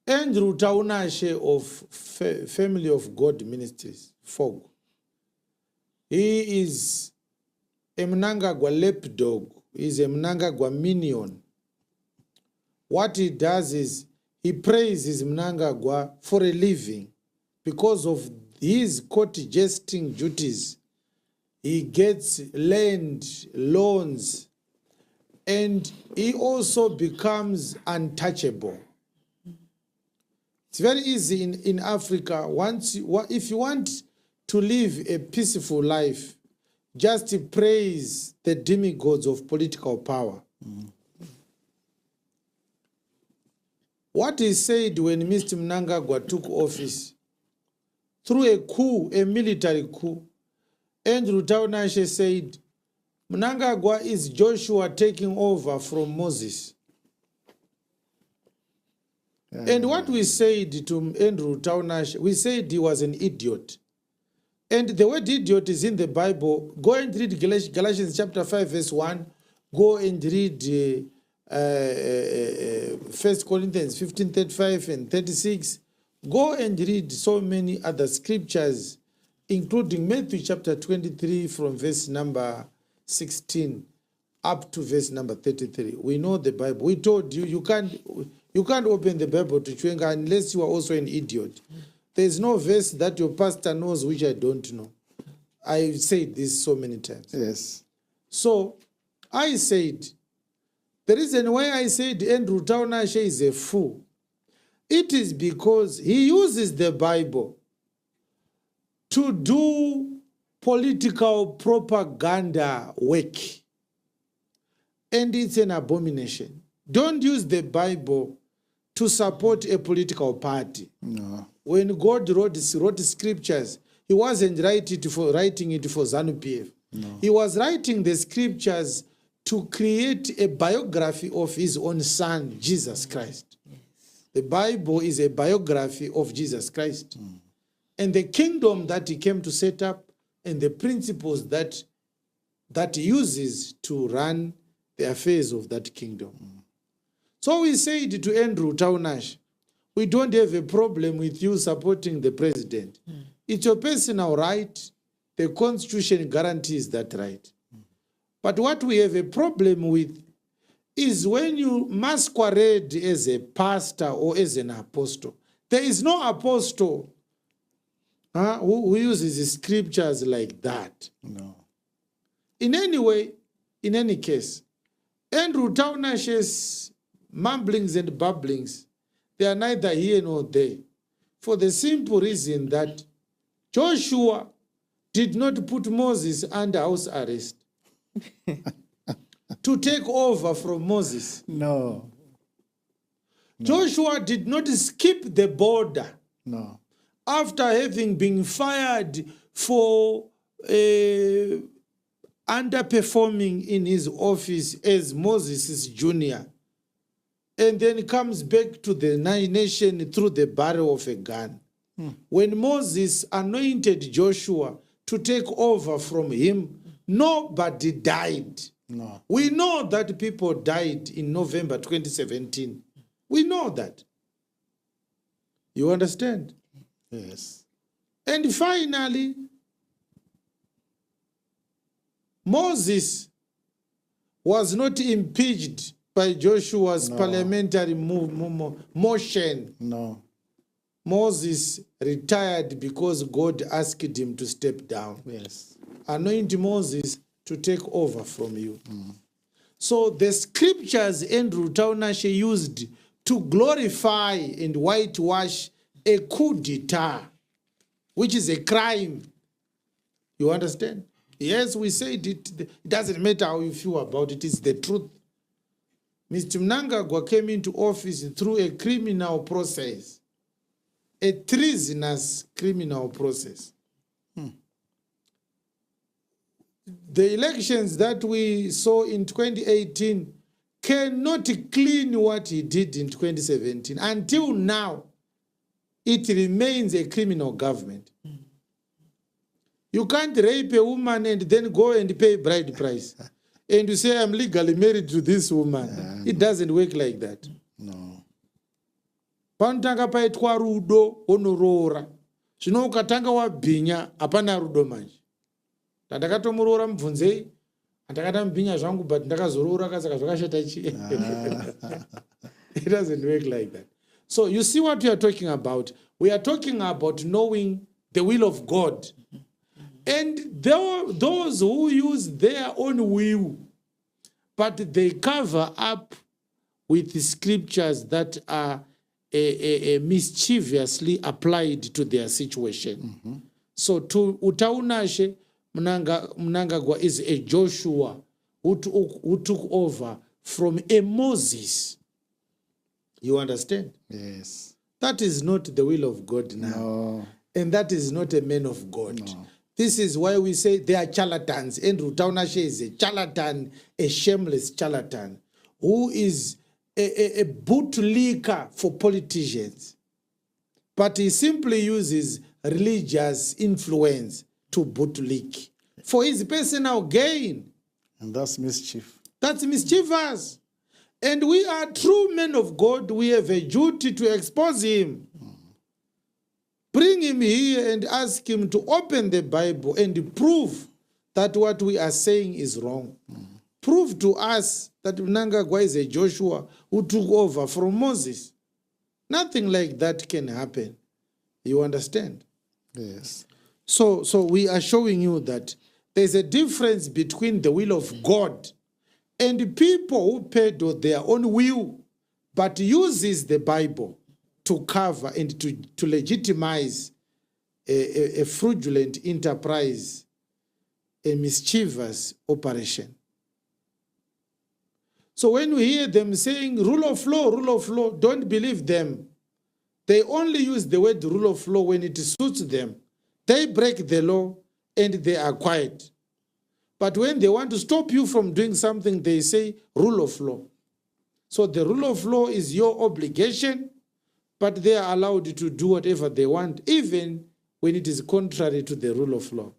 Andrew Wutaunashe of Family of God Ministries, FOG. He is a Mnangagwa lapdog. He is a Mnangagwa minion. What he does is he praises Mnangagwa for a living. Because of his court jesting duties, he gets land, loans, and he also becomes untouchable. It's very easy in Africa. If you want to live a peaceful life, just praise the demigods of political power. What he said when Mr. Mnangagwa took office, through a coup, a military coup, Andrew Wutaunashe said, Mnangagwa is Joshua taking over from Moses. And what we said to Andrew Wutaunashe, we said he was an idiot. And the word idiot is in the Bible. Go and read Galatians chapter 5, verse 1. Go and read 1 Corinthians 15, 35 and 36. Go and read so many other scriptures, including Matthew chapter 23 from verse number 16 up to verse number 33. We know the Bible. We told you, you can't open the Bible to Chiwenga unless you are also an idiot. There is no verse that your pastor knows which I don't know. I've said this so many times. Yes. So I said, the reason why I said Andrew Wutaunashe is a fool, it is because he uses the Bible to do political propaganda work. And it's an abomination. Don't use the Bible to support a political party. No. When God wrote scriptures, he wasn't writing it for ZANU-PF. No. He was writing the scriptures to create a biography of his own son, Jesus Christ. Yes. The Bible is a biography of Jesus Christ. And the kingdom that he came to set up and the principles that he uses to run the affairs of that kingdom. So we said to Andrew Wutaunashe, we don't have a problem with you supporting the president. It's your personal right. The Constitution guarantees that right. But what we have a problem with is when you masquerade as a pastor or as an apostle. There is no apostle who uses scriptures like that. No. In any way, in any case, Andrew Wutaunashe's mumblings and babblings, they are neither here nor there. For the simple reason that Joshua did not put Moses under house arrest to take over from Moses. No. Joshua did not skip the border. No. After having been fired for underperforming in his office as Moses' junior, and then comes back to the nation through the barrel of a gun. When Moses anointed Joshua to take over from him, nobody died. No. We know that people died in November 2017. We know that. You understand? Yes. And finally, Moses was not impeached by Joshua's parliamentary motion. No. Moses retired because God asked him to step down. Yes. Anoint Moses to take over from you. So the scriptures Andrew Wutaunashe used to glorify and whitewash a coup d'etat, which is a crime. You understand? Yes, we said it. It doesn't matter how you feel about it. It's the truth. Mr. Mnangagwa came into office through a criminal process, a treasonous criminal process. The elections that we saw in 2018 cannot clean what he did in 2017. Until now, it remains a criminal government. You can't rape a woman and then go and pay bride price. And you say, I'm legally married to this woman. It doesn't work like that. No. panotanga paitwa rudo onoroora. Zvino ukatanga wabhinya hapana rudo manje. Ndakatomuroora mubvunzei, ndakatamubhinya zvangu but ndakazoroora kasaka zvakashata chi. It doesn't work like that. So you see what we are talking about. We are talking about knowing the will of God. And those who use their own will, but they cover up with the scriptures that are mischievously applied to their situation. So to Wutaunashe, Mnangagwa is a Joshua who took over from a Moses. You understand? Yes. That is not the will of God now. No. And that is not a man of God. No. This is why we say they are charlatans. And Wutaunashe is a charlatan, a shameless charlatan, who is a bootlicker for politicians. But he simply uses religious influence to bootlick for his personal gain. And that's mischief. That's mischievous. And we are true men of God. We have a duty to expose him. Bring him here and ask him to open the Bible and prove that what we are saying is wrong. Prove to us that Mnangagwa is a Joshua who took over from Moses. Nothing like that can happen. You understand? Yes. So we are showing you that there's a difference between the will of God and people who paid with their own will, but uses the Bible to cover and to legitimize a fraudulent enterprise, a mischievous operation. So when we hear them saying rule of law, don't believe them. They only use the word rule of law when it suits them. They break the law and they are quiet. But when they want to stop you from doing something, they say rule of law. So the rule of law is your obligation, but they are allowed to do whatever they want, even when it is contrary to the rule of law.